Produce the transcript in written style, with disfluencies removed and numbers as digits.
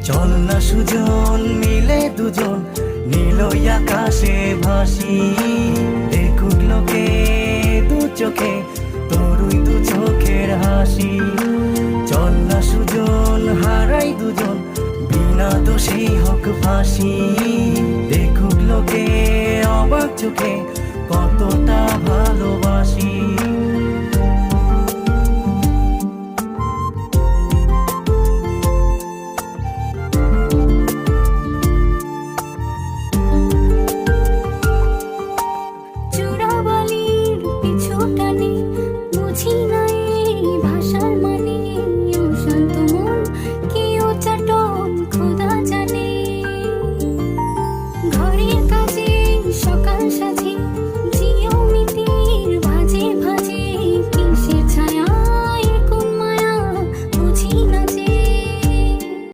চল না সুজন মিলে দুজন নীলই আকাশে ভাসি, দেখুক লোকে দু চোখে তোরই দু চোখের হাসি। চল না সুজন হারাই দুজন বিনা দোষেই হোক ফাঁসি, দেখুক লোকে অবাক চোখে কতটা ভালোবাসি।